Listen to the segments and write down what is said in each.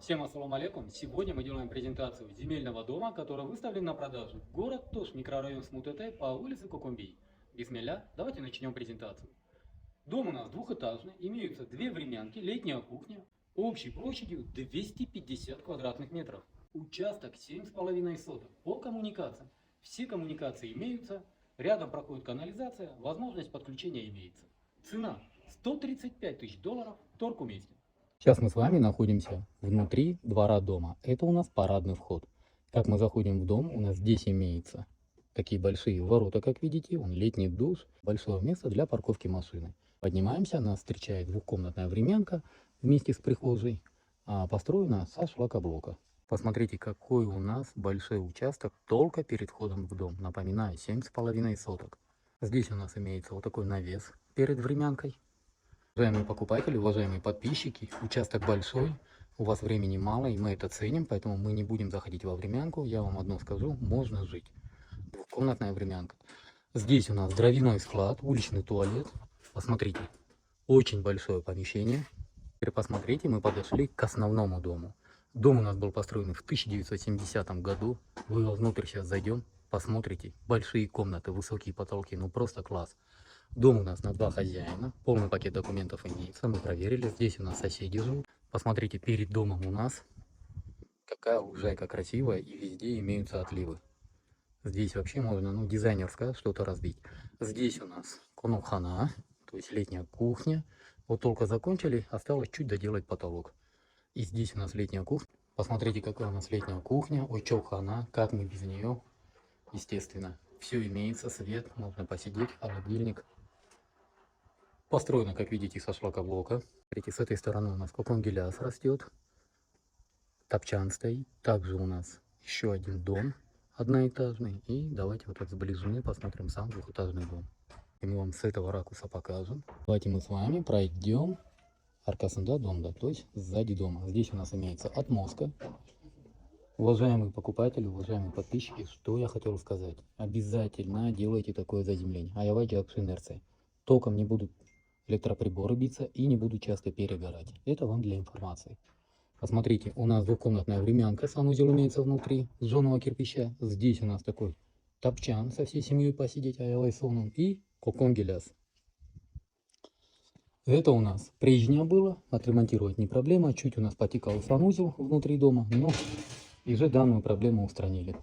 Всем ассаламу алейкум. Сегодня мы делаем презентацию земельного дома, который выставлен на продажу. Город Тош, микрорайон Смутете по улице Кокумбий. Бисмилля, давайте начнем презентацию. Дом у нас двухэтажный, имеются две времянки, летняя кухня, общей площадью 250 квадратных метров. Участок 7,5 соток. По коммуникациям. Все коммуникации имеются, рядом проходит канализация, возможность подключения имеется. Цена 135 тысяч долларов, торг уместен. Сейчас мы с вами находимся внутри двора дома. Это у нас парадный вход. Как мы заходим в дом, у нас здесь имеются такие большие ворота, как видите, летний душ, большое место для парковки машины. Поднимаемся, нас встречает двухкомнатная времянка вместе с прихожей, построена со шлакоблока. Посмотрите, какой у нас большой участок только перед входом в дом. Напоминаю, 7,5 соток. Здесь у нас имеется вот такой навес перед времянкой. Уважаемые покупатели, уважаемые подписчики, участок большой, у вас времени мало, и мы это ценим, поэтому мы не будем заходить во времянку. Я вам одно скажу, можно жить. Двухкомнатная времянка. Здесь у нас дровяной склад, уличный туалет. Посмотрите, очень большое помещение. Теперь посмотрите, мы подошли к основному дому. Дом у нас был построен в 1970 году. Вы внутрь сейчас зайдем, посмотрите. Большие комнаты, высокие потолки, ну просто класс. Дом у нас на два хозяина, полный пакет документов имеется, мы проверили, здесь у нас соседи живут. Посмотрите, перед домом у нас какая лужайка красивая, и везде имеются отливы. Здесь вообще можно, дизайнерское что-то разбить. Здесь у нас конохана, то есть летняя кухня. Вот только закончили, осталось чуть доделать потолок. И здесь у нас летняя кухня. Посмотрите, какая у нас летняя кухня, очохана, как мы без нее, естественно. Все имеется, свет, можно посидеть, холодильник. Построено, как видите, со шлакоблока. Смотрите, с этой стороны у нас коконгеляс растет. Топчан стоит. Также у нас еще один дом одноэтажный. И давайте вот сближены, посмотрим сам двухэтажный дом. И мы вам с этого ракурса покажем. Давайте мы с вами пройдем аркасында дом, то есть сзади дома. Здесь у нас имеется отмостка. Уважаемые покупатели, уважаемые подписчики, что я хотел сказать. Обязательно делайте такое заземление. Аявайте об инерции. Током не будут электроприборы биться и не будут часто перегорать. Это вам для информации. Посмотрите, у нас двухкомнатная времянка, санузел имеется внутри, с жженого кирпича. Здесь у нас такой топчан со всей семьей посидеть, аялай соном, и коконгеляс. Это у нас прежнее было, отремонтировать не проблема. Чуть у нас потекал санузел внутри дома, но уже данную проблему устранили.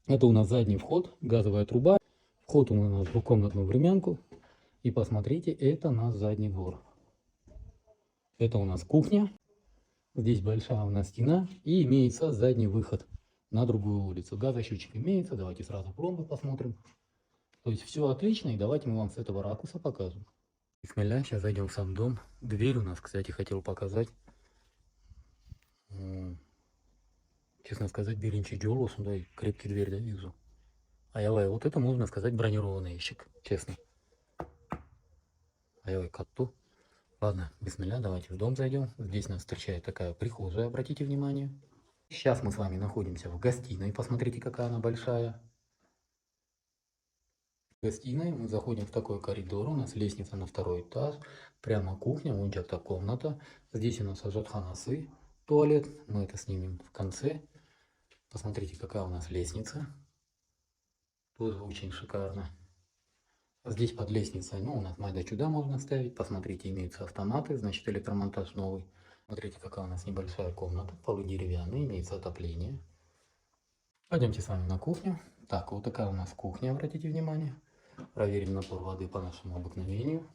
Это у нас задний вход, газовая труба. Вход у нас в двухкомнатную времянку. И посмотрите, это наш задний двор. Это у нас кухня. Здесь большая у нас стена. И имеется задний выход на другую улицу. Газосчетчик имеется. Давайте сразу пломбы посмотрим. То есть все отлично. И давайте мы вам с этого ракурса покажем. Бисмилля, сейчас зайдем в сам дом. Дверь у нас, кстати, хотел показать. Честно сказать, беринчи джолос, да, и крепкий дверь, да, вижу. Аявай, вот это можно сказать бронированный ящик, честно. Аявай, катту. Ладно, бисмилля, давайте в дом зайдем. Здесь нас встречает такая прихожая, обратите внимание. Сейчас мы с вами находимся в гостиной, посмотрите, какая она большая. В гостиной мы заходим в такой коридор, у нас лестница на второй этаж, прямо кухня, вон та комната. Здесь у нас ажатханасы, туалет, мы это снимем в конце. Посмотрите, какая у нас лестница, тоже очень шикарно. Здесь под лестницей, у нас майда чуда можно ставить. Посмотрите, имеются автоматы, значит электромонтаж новый. Смотрите, какая у нас небольшая комната, полы деревянные, имеется отопление. Пойдемте с вами на кухню. Так, вот такая у нас кухня, обратите внимание. Проверим напор воды по нашему обыкновению.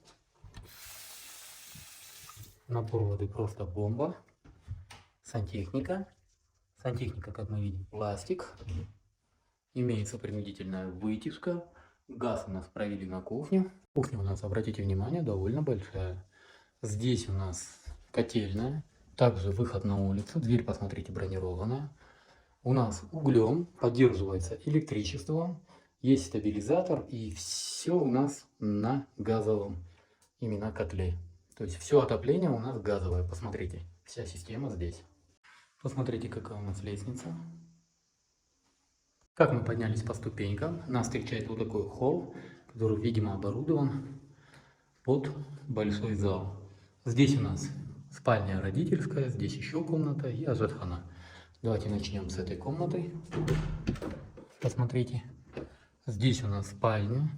Напор воды просто бомба. Сантехника. Сантехника, как мы видим, пластик. Имеется принудительная вытяжка. Газ у нас провели на кухню. Кухня у нас, обратите внимание, довольно большая. Здесь у нас котельная. Также выход на улицу. Дверь, посмотрите, бронированная. У нас углем поддерживается электричеством. Есть стабилизатор. И все у нас на газовом именно котле. То есть все отопление у нас газовое. Посмотрите, вся система здесь. Посмотрите, какая у нас лестница. Как мы поднялись по ступенькам, нас встречает вот такой холл, который, видимо, оборудован под большой зал. Здесь у нас спальня родительская, здесь еще комната и ажатхана. Давайте начнем с этой комнаты. Посмотрите, здесь у нас спальня.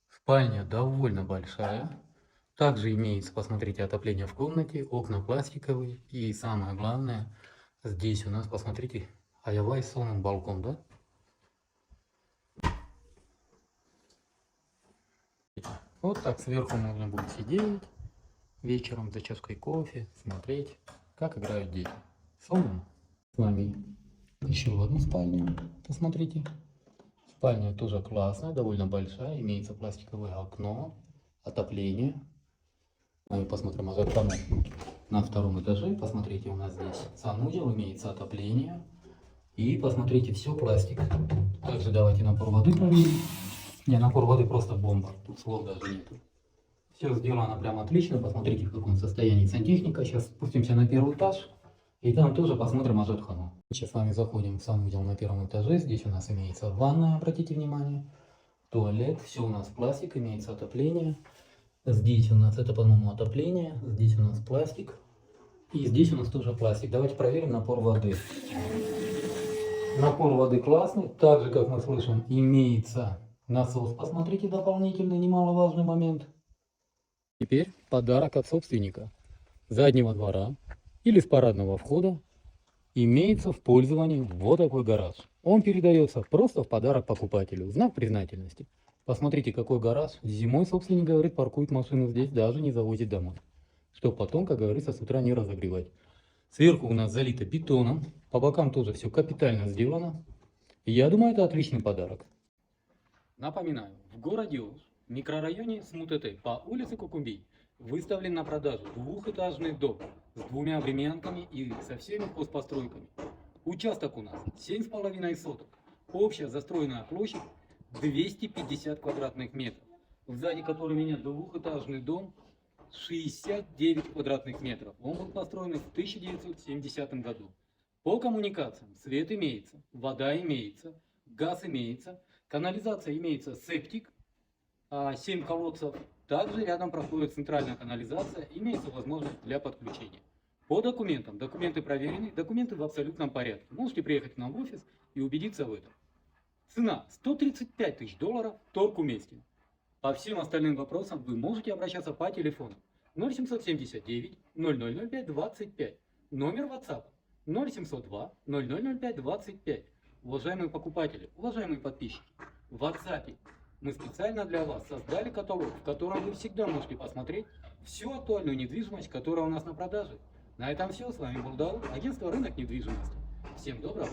Спальня довольно большая. Также имеется, посмотрите, отопление в комнате, окна пластиковые. И самое главное, здесь у нас, посмотрите, аявай сонный балкон, да? Вот так сверху можно будет сидеть вечером за чашкой кофе, смотреть, как играют дети. Сонным. С вами еще в одну спальню. Посмотрите. Спальня тоже классная, довольно большая. Имеется пластиковое окно, отопление. Мы посмотрим ажатхану на втором этаже. Посмотрите, у нас здесь санузел, имеется отопление. И посмотрите, все пластик. Также давайте напор воды проверим. Не, напор воды просто бомба. Тут слов даже нету. Все сделано прям отлично. Посмотрите, в каком состоянии сантехника. Сейчас спустимся на первый этаж. И там тоже посмотрим ажатхану. Сейчас с вами заходим в санузел на первом этаже. Здесь у нас имеется ванная, обратите внимание. Туалет. Все у нас пластик, имеется отопление. Здесь у нас, это, по-моему, отопление. Здесь у нас пластик. И здесь у нас тоже пластик. Давайте проверим напор воды. Напор воды классный. Так же, как мы слышим, имеется насос. Посмотрите, дополнительный, немаловажный момент. Теперь подарок от собственника. С заднего двора или с парадного входа имеется в пользовании вот такой гараж. Он передается просто в подарок покупателю. Знак признательности. Посмотрите, какой гараж. Зимой собственник, говорит, паркует машину здесь, даже не завозит домой. Чтобы потом, как говорится, с утра не разогревать. Сверху у нас залито бетоном. По бокам тоже все капитально сделано. И я думаю, это отличный подарок. Напоминаю, в городе Ош, в микрорайоне Смут-Этей по улице Кокумбей выставлен на продажу двухэтажный дом с двумя времянками и со всеми хозпостройками. Участок у нас 7,5 соток. Общая застроенная площадь 250 квадратных метров. Сзади которого меня двухэтажный дом 69 квадратных метров. Он был построен в 1970 году. По коммуникациям свет имеется, вода имеется, газ имеется, канализация имеется, септик, 7 колодцев. Также рядом проходит центральная канализация, имеется возможность для подключения. По документам, документы проверены, документы в абсолютном порядке. Можете приехать к нам в офис и убедиться в этом. Цена $135 тысяч, торг уместен. По всем остальным вопросам вы можете обращаться по телефону 0779 0005 25, номер WhatsApp 0702 0005 25. Уважаемые покупатели, уважаемые подписчики, в WhatsApp мы специально для вас создали каталог, в котором вы всегда можете посмотреть всю актуальную недвижимость, которая у нас на продаже. На этом все. С вами был Дауд, агентство «Рынок недвижимости». Всем доброго!